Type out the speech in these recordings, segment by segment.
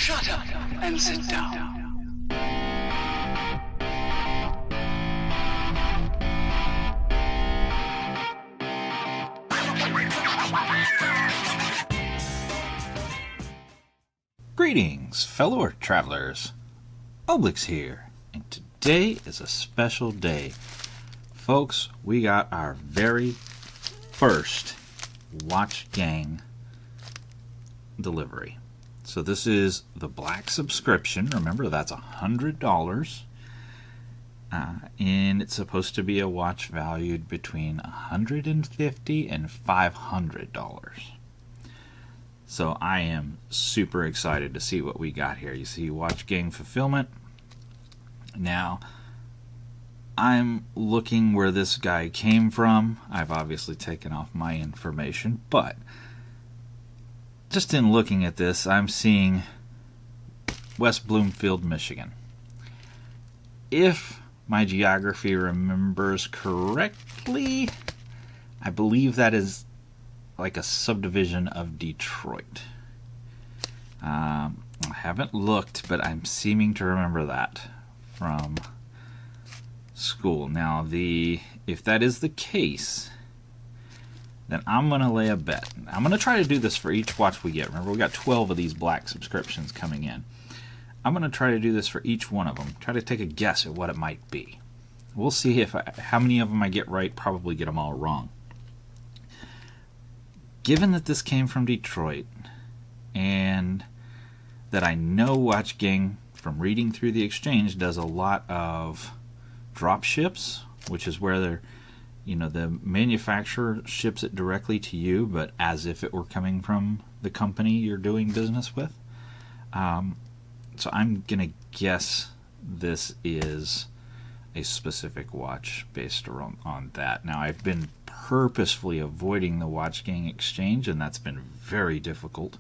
Shut up and sit down. Greetings, fellow travelers. Oblix here, and today is a special day. Folks, we got our very first Watch Gang delivery. So this is the black subscription. Remember, that's $100. And it's supposed to be a watch valued between $150 and $500. So I am super excited to see what we got here. You see Watch Gang Fulfillment. Now, I'm looking where this guy came from. I've obviously taken off my information, but just in looking at this, I'm seeing West Bloomfield, Michigan. If my geography remembers correctly, I believe that is like a subdivision of Detroit. I haven't looked, but I'm seeming to remember that from school. Now, if that is the case, then I'm going to lay a bet. I'm going to try to do this for each watch we get. Remember, we got 12 of these black subscriptions coming in. I'm going to try to do this for each one of them. Try to take a guess at what it might be. We'll see how many of them I get right. Probably get them all wrong. Given that this came from Detroit, and that I know Watch Gang from reading through the exchange does a lot of drop ships, which is where the manufacturer ships it directly to you, but as if it were coming from the company you're doing business with. So I'm gonna guess this is a specific watch based on that. Now, I've been purposefully avoiding the Watch Gang exchange, and that's been very difficult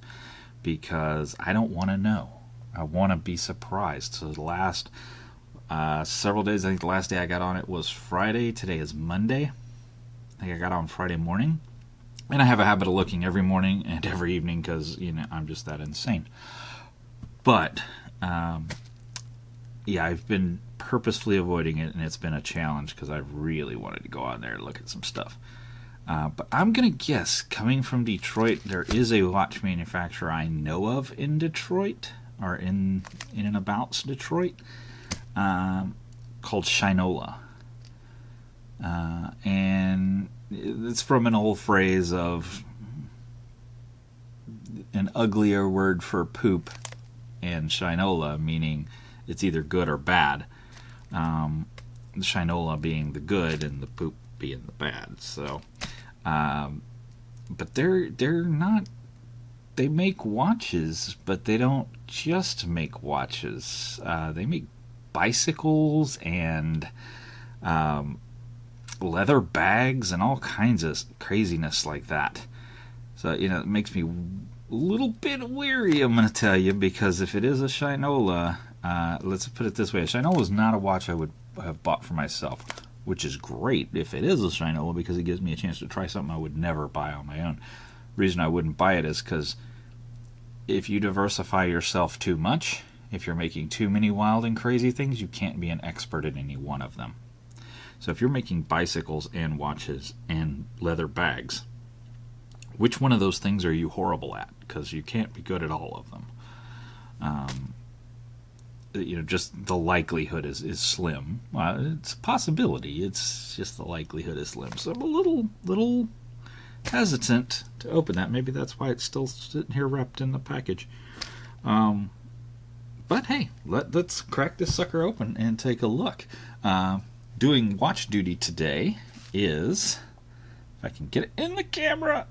because I don't want to know. I want to be surprised. So the last several days, I think the last day I got on it was Friday. Today is Monday. I think I got on Friday morning, and I have a habit of looking every morning and every evening because I'm just that insane. But yeah, I've been purposefully avoiding it, and it's been a challenge because I really wanted to go on there and look at some stuff. But I'm going to guess, coming from Detroit, there is a watch manufacturer I know of in Detroit, or in and about Detroit, called Shinola. And it's from an old phrase of an uglier word for poop, and Shinola meaning it's either good or bad. The Shinola being the good and the poop being the bad. So, but they're not. They make watches, but they don't just make watches. They make bicycles and leather bags and all kinds of craziness like that. So it makes me a little bit weary, I'm going to tell you, because if it is a Shinola, let's put it this way, a Shinola is not a watch I would have bought for myself, which is great if it is a Shinola because it gives me a chance to try something I would never buy on my own. The reason I wouldn't buy it is because if you diversify yourself too much, if you're making too many wild and crazy things, you can't be an expert in any one of them. So if you're making bicycles and watches and leather bags, which one of those things are you horrible at? Because you can't be good at all of them. Just the likelihood is slim. It's a possibility. It's just the likelihood is slim. So I'm a little hesitant to open that. Maybe that's why it's still sitting here wrapped in the package. But hey, let's crack this sucker open and take a look. Doing watch duty today is, if I can get it in the camera,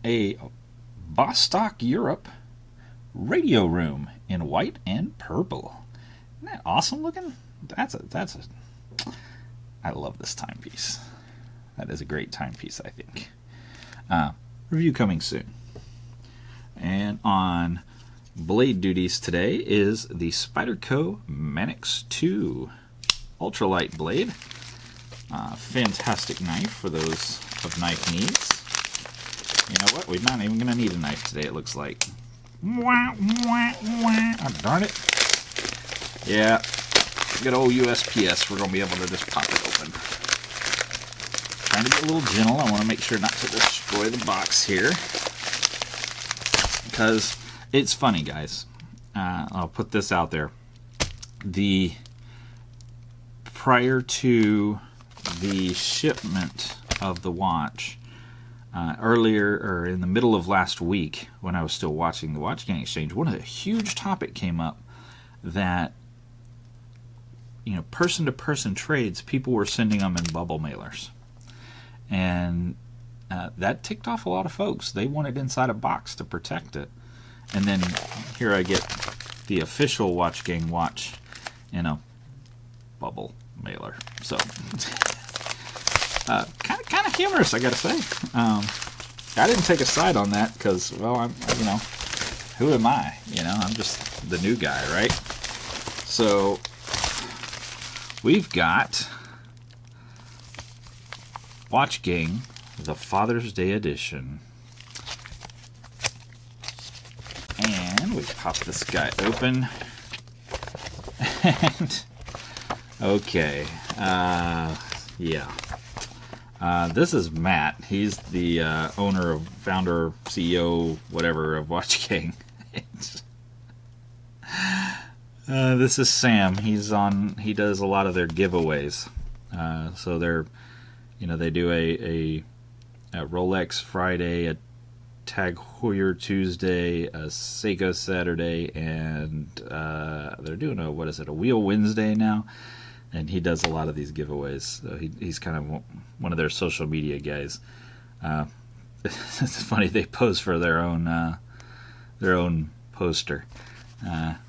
a Bostock Europe radio room in white and purple. Isn't that awesome looking? I love this timepiece. That is a great timepiece, I think. Review coming soon. And on blade duties today is the Spyderco Manix 2 ultralight blade. Fantastic knife for those of knife needs. You know what? We're not even going to need a knife today, it looks like. Oh, darn it. Yeah, good old USPS. We're going to be able to just pop it open. Trying to get a little gentle. I want to make sure not to destroy the box here. Because it's funny, guys. I'll put this out there. Prior to the shipment of the watch, earlier or in the middle of last week, when I was still watching the Watch Gang Exchange, one of the huge topic came up that person-to-person trades, people were sending them in bubble mailers, and that ticked off a lot of folks. They wanted inside a box to protect it, and then here I get the official Watch Gang watch in a bubble mailer. So kind of humorous, I gotta say. I didn't take a side on that because, well, I'm who am I? I'm just the new guy, right? So we've got Watch Gang, the Father's Day edition, and we pop this guy open, and okay, yeah. This is Matt. He's the owner, founder, CEO, whatever, of Watch Gang. This is Sam. He does a lot of their giveaways. So they do a Rolex Friday, a Tag Heuer Tuesday, a Seiko Saturday, and they're doing a Wheel Wednesday now. And he does a lot of these giveaways. So he's kind of one of their social media guys. It's funny, they pose for their own poster.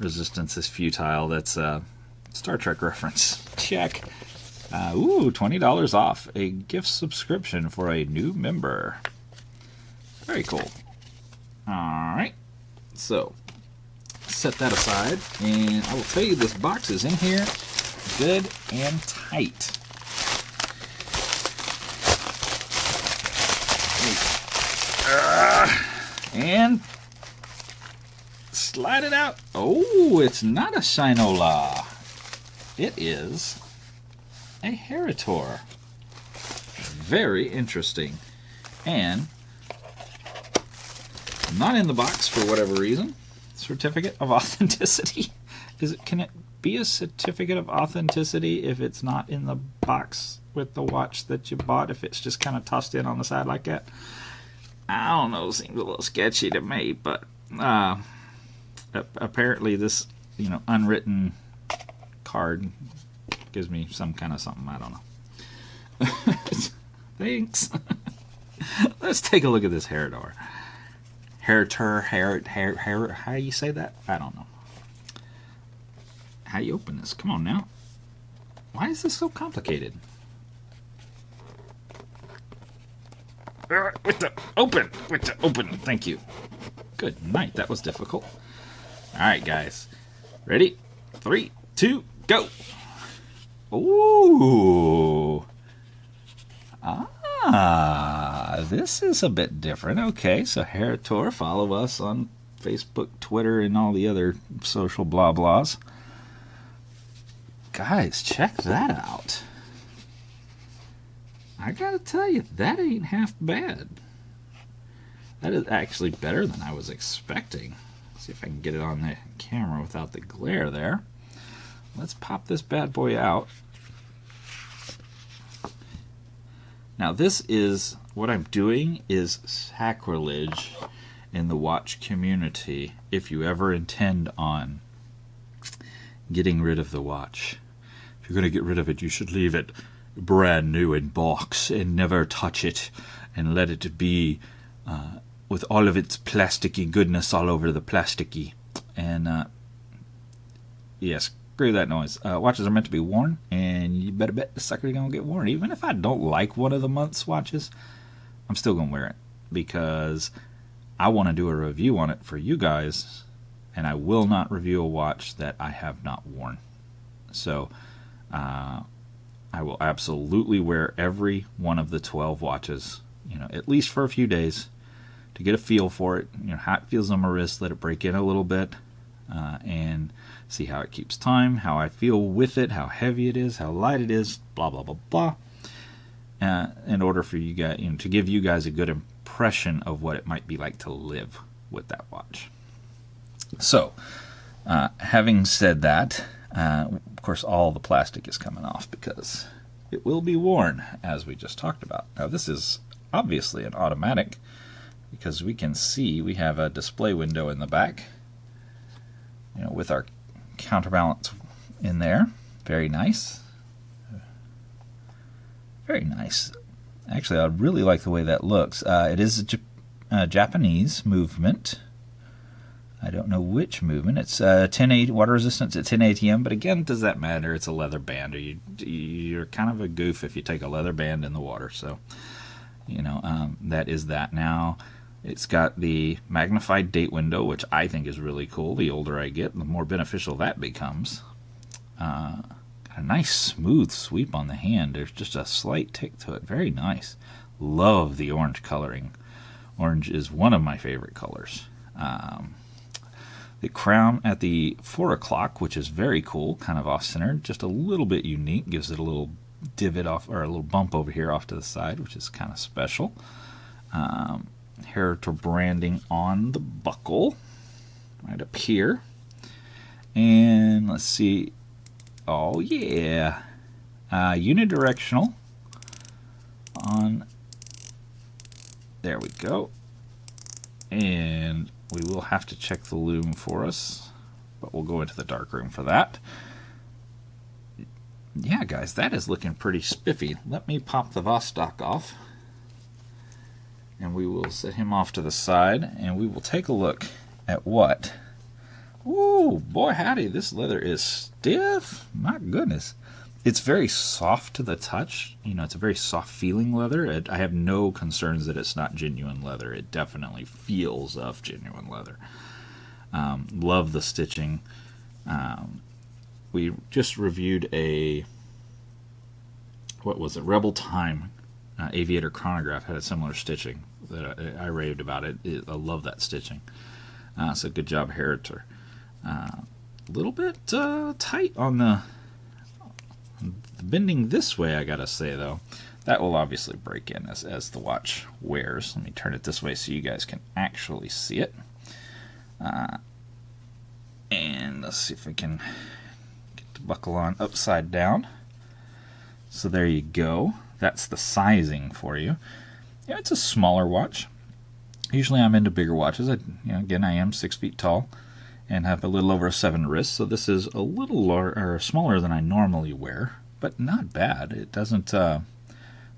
Resistance is futile. That's a Star Trek reference. Check. $20 off a gift subscription for a new member. Very cool. Alright. So, set that aside. And I will tell you, this box is in here good and tight. And slide it out. Oh, it's not a Shinola. It is a Heritor. Very interesting. And not in the box for whatever reason. Certificate of authenticity. Can it be a certificate of authenticity if it's not in the box with the watch that you bought, if it's just kind of tossed in on the side like that? I don't know, seems a little sketchy to me, but apparently this unwritten card gives me some kind of something. I don't know. Thanks. Let's take a look at this Heritor. Heritor, how do you say that? I don't know. How do you open this? Come on now. Why is this so complicated? With the open. Thank you. Good night. That was difficult. All right, guys. Ready? 3, 2, go. Ooh. This is a bit different. Okay, so Heritor, follow us on Facebook, Twitter, and all the other social blah blahs. Guys, check that out. I gotta tell you, that ain't half bad. That is actually better than I was expecting. See if I can get it on the camera without the glare there. Let's pop this bad boy out. Now this is, what I'm doing is sacrilege in the watch community if you ever intend on getting rid of the watch. If you're going to get rid of it, you should leave it brand new in box and never touch it and let it be with all of its plasticky goodness all over the plasticky. And yes, screw that noise. Watches are meant to be worn, and you better bet the sucker's going to get worn. Even if I don't like one of the month's watches, I'm still going to wear it because I want to do a review on it for you guys, and I will not review a watch that I have not worn. So I will absolutely wear every one of the 12 watches, at least for a few days, to get a feel for it. You know, how it feels on my wrist, let it break in a little bit, and see how it keeps time, how I feel with it, how heavy it is, how light it is, blah blah blah blah. In order for you guys, you know, to give you guys a good impression of what it might be like to live with that watch. So, having said that, of course, all the plastic is coming off because it will be worn, as we just talked about. Now, this is obviously an automatic because we can see we have a display window in the back, you know, with our counterbalance in there. Very nice. Very nice. Actually, I really like the way that looks. It is a Japanese movement. I don't know which movement. It's 10 water resistance at 10 ATM, but again, does that matter? It's a leather band. Or you're kind of a goof if you take a leather band in the water. So, you know, that is that. Now, it's got the magnified date window, which I think is really cool. The older I get, the more beneficial that becomes. Got a nice smooth sweep on the hand. There's just a slight tick to it. Very nice. Love the orange coloring. Orange is one of my favorite colors. The crown at the 4 o'clock, which is very cool, kind of off-centered, just a little bit unique, gives it a little divot off, or a little bump over here off to the side, which is kind of special. Heritage branding on the buckle, right up here. And let's see, oh yeah, unidirectional on, there we go. And we will have to check the lume for us, but we'll go into the darkroom for that. Yeah, guys, that is looking pretty spiffy. Let me pop the Vostok off, and we will set him off to the side, and we will take a look at what. Ooh, boy howdy, this leather is stiff. My goodness. It's very soft to the touch. You know, it's a very soft feeling leather. I have no concerns that it's not genuine leather. It definitely feels of genuine leather. Love the stitching. We just reviewed a, what was it, Rebel Time Aviator chronograph, had a similar stitching that I raved about it. I love that stitching. So good job, Heritor. A little bit tight on the bending this way, I gotta say, though. That will obviously break in as the watch wears. Let me turn it this way so you guys can actually see it. And let's see if we can get the buckle on upside down. So there you go. That's the sizing for you. Yeah, it's a smaller watch. Usually I'm into bigger watches. Again, I am 6 feet tall and have a little over a 7 wrist, so this is a little smaller than I normally wear, but not bad. It doesn't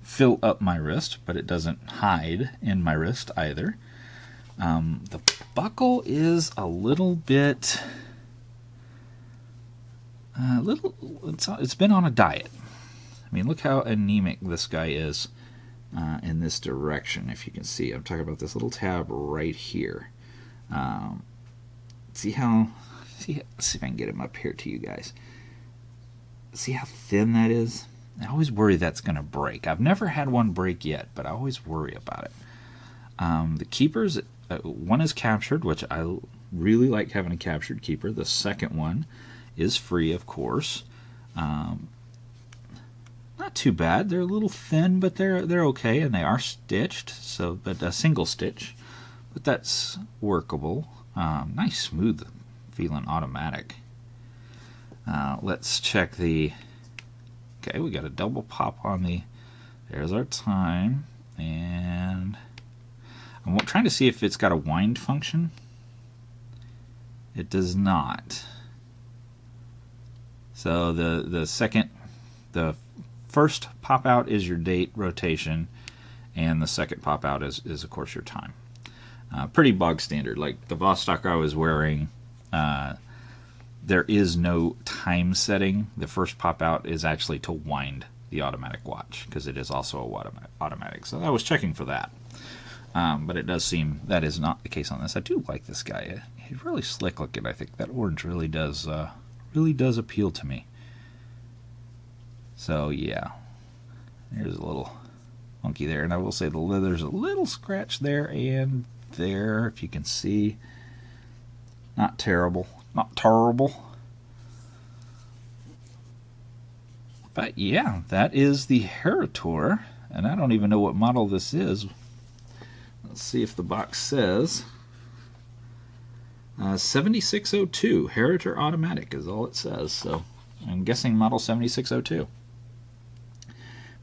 fill up my wrist, but it doesn't hide in my wrist either. The buckle is a little bit, it's been on a diet. I mean, look how anemic this guy is in this direction. If you can see, I'm talking about this little tab right here. See if I can get him up here to you guys. See how thin that is? I always worry that's going to break. I've never had one break yet, but I always worry about it. The keepers, one is captured, which I really like having a captured keeper. The second one is free, of course. Not too bad. They're a little thin, but they're okay, and they are stitched. So, but a single stitch, but that's workable. Nice smooth feeling automatic. Let's check the. Okay, we got a double pop on the. There's our time, and I'm trying to see if it's got a wind function. It does not. So the first pop out is your date rotation, and the second pop out is of course your time. Pretty bog standard. Like the Vostok I was wearing, there is no time setting. The first pop out is actually to wind the automatic watch, because it is also a automatic. So I was checking for that. But it does seem that is not the case on this. I do like this guy. He's really slick looking. I think that orange really does appeal to me. So yeah, there's a little monkey there, and I will say the leather's a little scratched there, and there, if you can see. Not terrible. Not terrible. But yeah, that is the Heritor. And I don't even know what model this is. Let's see if the box says. 7602 Heritor Automatic is all it says. So I'm guessing model 7602.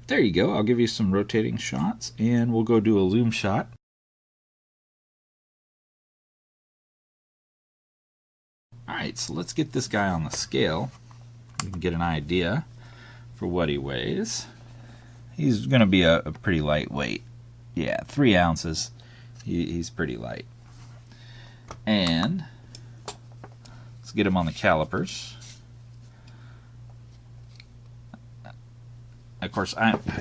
There you go. I'll give you some rotating shots, and we'll go do a loom shot. Alright, so let's get this guy on the scale. You can get an idea for what he weighs. He's going to be a pretty lightweight. Yeah, 3 ounces. He's pretty light. And let's get him on the calipers. Of course,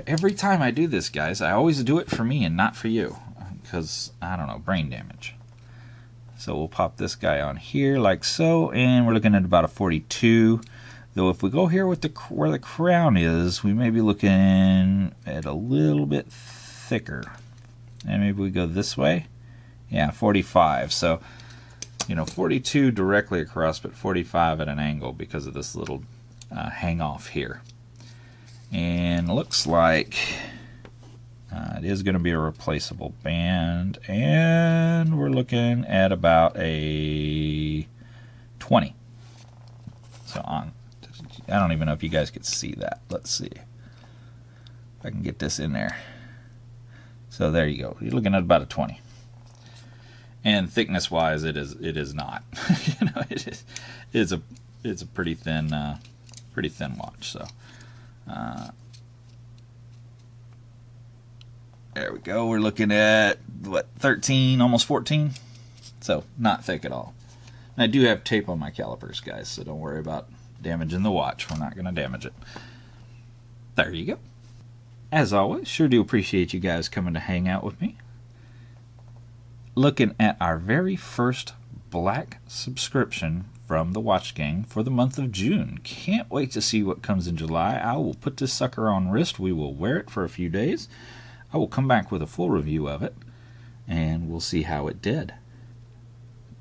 every time I do this, guys, I always do it for me and not for you. Because, I don't know, brain damage. So we'll pop this guy on here like so, and we're looking at about a 42. Though if we go here with where the crown is, we may be looking at a little bit thicker. And maybe we go this way. Yeah, 45. So, 42 directly across, but 45 at an angle because of this little hang off here. And looks like it is going to be a replaceable band, and we're looking at about a 20. So I don't even know if you guys could see that. Let's see if I can get this in there. So there you go. You're looking at about a 20. And thickness wise, it is not. It's a pretty thin watch. So there we go. We're looking at what, 13, almost 14. So not thick at all. And I do have tape on my calipers, guys, so don't worry about damaging the watch. We're not going to damage it. There you go. As always, sure do appreciate you guys coming to hang out with me. Looking at our very first black subscription from the Watch Gang for the month of June. Can't wait to see what comes in July. I will put this sucker on wrist. We will wear it for a few days. I will come back with a full review of it, and we'll see how it did.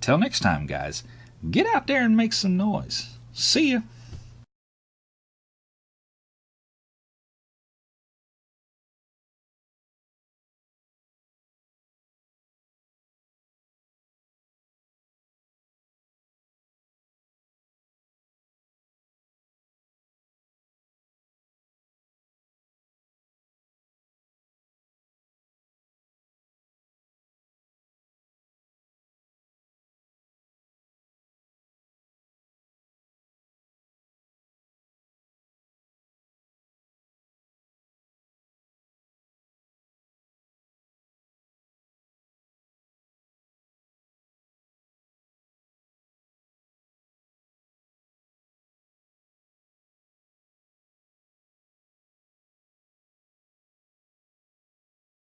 Till next time, guys, get out there and make some noise. See ya.